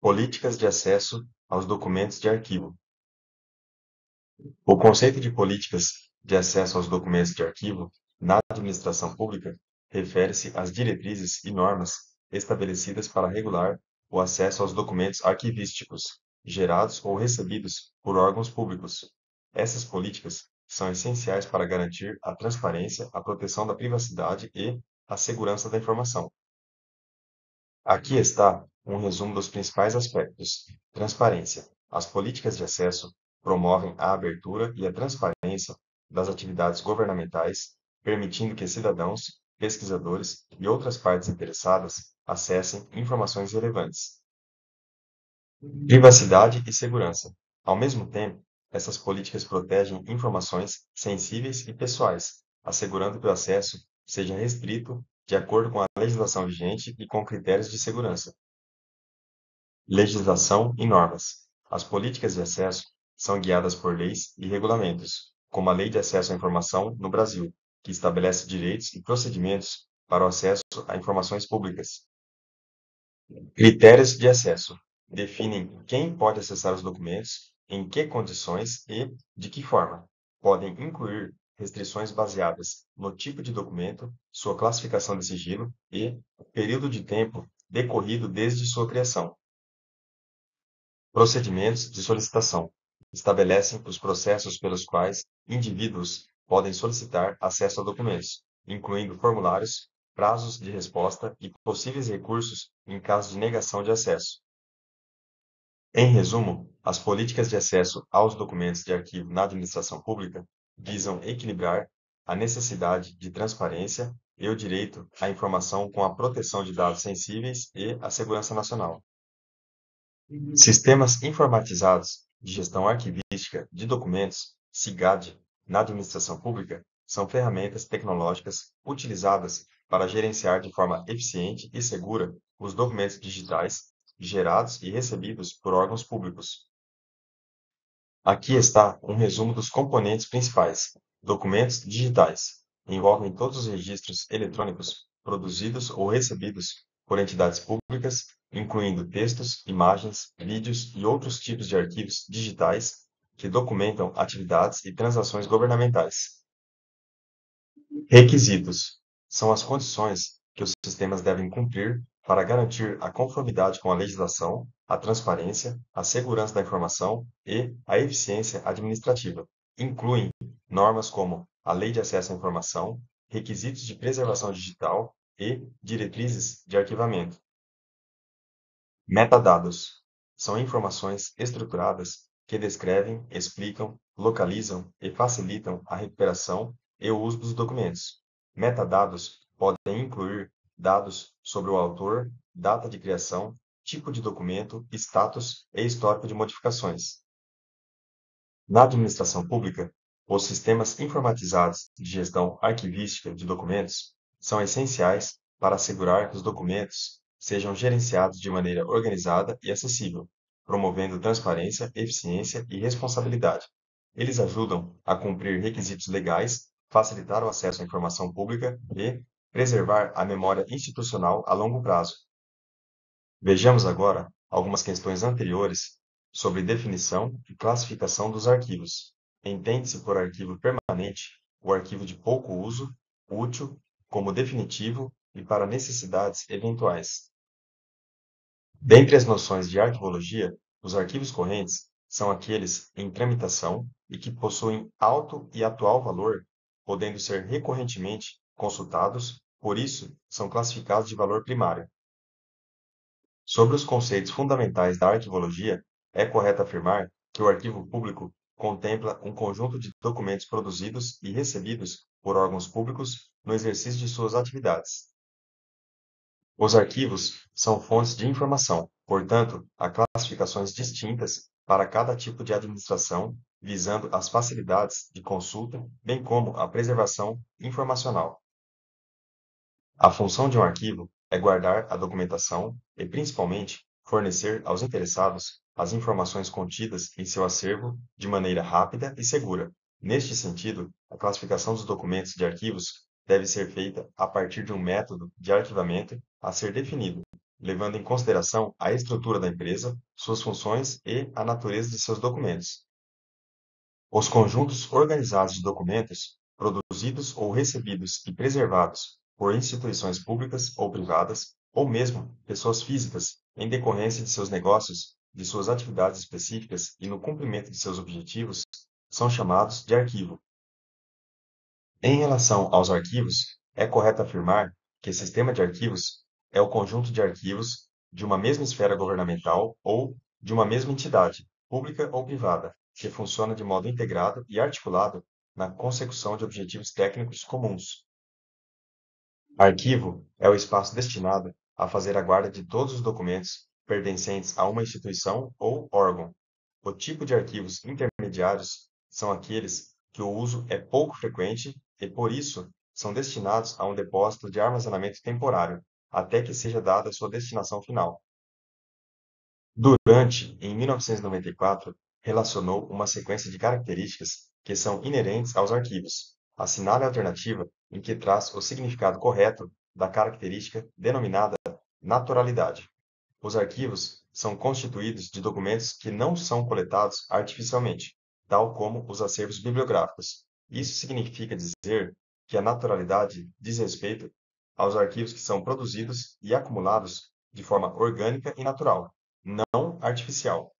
Políticas de acesso aos documentos de arquivo. O conceito de políticas de acesso aos documentos de arquivo na administração pública refere-se às diretrizes e normas estabelecidas para regular o acesso aos documentos arquivísticos, gerados ou recebidos por órgãos públicos. Essas políticas são essenciais para garantir a transparência, a proteção da privacidade e a segurança da informação. Aqui está um resumo dos principais aspectos. Transparência. As políticas de acesso promovem a abertura e a transparência das atividades governamentais, permitindo que cidadãos, pesquisadores e outras partes interessadas acessem informações relevantes. Privacidade e segurança. Ao mesmo tempo, essas políticas protegem informações sensíveis e pessoais, assegurando que o acesso seja restrito de acordo com a legislação vigente e com critérios de segurança. Legislação e normas. As políticas de acesso são guiadas por leis e regulamentos, como a Lei de Acesso à Informação no Brasil, que estabelece direitos e procedimentos para o acesso a informações públicas. Critérios de acesso. Definem quem pode acessar os documentos, em que condições e de que forma. Podem incluir restrições baseadas no tipo de documento, sua classificação de sigilo e período de tempo decorrido desde sua criação. Procedimentos de solicitação. Estabelecem os processos pelos quais indivíduos podem solicitar acesso a documentos, incluindo formulários, prazos de resposta e possíveis recursos em caso de negação de acesso. Em resumo, as políticas de acesso aos documentos de arquivo na administração pública visam equilibrar a necessidade de transparência e o direito à informação com a proteção de dados sensíveis e a segurança nacional. Sistemas informatizados de gestão arquivística de documentos, SIGAD, na administração pública, são ferramentas tecnológicas utilizadas para gerenciar de forma eficiente e segura os documentos digitais gerados e recebidos por órgãos públicos. Aqui está um resumo dos componentes principais. Documentos digitais envolvem todos os registros eletrônicos produzidos ou recebidos por entidades públicas, incluindo textos, imagens, vídeos e outros tipos de arquivos digitais que documentam atividades e transações governamentais. Requisitos são as condições que os sistemas devem cumprir para garantir a conformidade com a legislação, a transparência, a segurança da informação e a eficiência administrativa. Incluem normas como a Lei de Acesso à Informação, requisitos de preservação digital e diretrizes de arquivamento. Metadados são informações estruturadas que descrevem, explicam, localizam e facilitam a recuperação e o uso dos documentos. Metadados podem incluir dados sobre o autor, data de criação, tipo de documento, status e histórico de modificações. Na administração pública, os sistemas informatizados de gestão arquivística de documentos são essenciais para assegurar que os documentos sejam gerenciados de maneira organizada e acessível, promovendo transparência, eficiência e responsabilidade. Eles ajudam a cumprir requisitos legais, facilitar o acesso à informação pública e preservar a memória institucional a longo prazo. Vejamos agora algumas questões anteriores sobre definição e classificação dos arquivos. Entende-se por arquivo permanente o arquivo de pouco uso, útil, como definitivo e para necessidades eventuais. Dentre as noções de arquivologia, os arquivos correntes são aqueles em tramitação e que possuem alto e atual valor, podendo ser recorrentemente consultados, por isso são classificados de valor primário. Sobre os conceitos fundamentais da arquivologia, é correto afirmar que o arquivo público contempla um conjunto de documentos produzidos e recebidos por órgãos públicos no exercício de suas atividades. Os arquivos são fontes de informação, portanto, há classificações distintas para cada tipo de administração, visando as facilidades de consulta, bem como a preservação informacional. A função de um arquivo é guardar a documentação e, principalmente, fornecer aos interessados as informações contidas em seu acervo de maneira rápida e segura. Neste sentido, a classificação dos documentos de arquivos deve ser feita a partir de um método de arquivamento a ser definido, levando em consideração a estrutura da empresa, suas funções e a natureza de seus documentos. Os conjuntos organizados de documentos, produzidos ou recebidos e preservados por instituições públicas ou privadas, ou mesmo pessoas físicas, em decorrência de seus negócios, de suas atividades específicas e no cumprimento de seus objetivos, são chamados de arquivo. Em relação aos arquivos, é correto afirmar que sistema de arquivos é o conjunto de arquivos de uma mesma esfera governamental ou de uma mesma entidade, pública ou privada, que funciona de modo integrado e articulado na consecução de objetivos técnicos comuns. Arquivo é o espaço destinado a fazer a guarda de todos os documentos pertencentes a uma instituição ou órgão. O tipo de arquivos intermediários são aqueles que o uso é pouco frequente e, por isso, são destinados a um depósito de armazenamento temporário, até que seja dada sua destinação final. Durante, em 1994, relacionou uma sequência de características que são inerentes aos arquivos. Assinale a alternativa em que traz o significado correto da característica denominada naturalidade. Os arquivos são constituídos de documentos que não são coletados artificialmente, tal como os acervos bibliográficos. Isso significa dizer que a naturalidade diz respeito aos arquivos que são produzidos e acumulados de forma orgânica e natural, não artificial.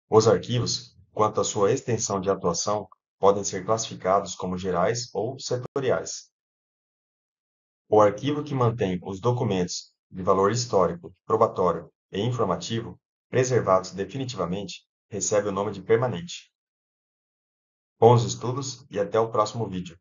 Os arquivos, quanto à sua extensão de atuação, podem ser classificados como gerais ou setoriais. O arquivo que mantém os documentos de valor histórico, probatório e informativo, preservados definitivamente, recebe o nome de permanente. Bons estudos e até o próximo vídeo.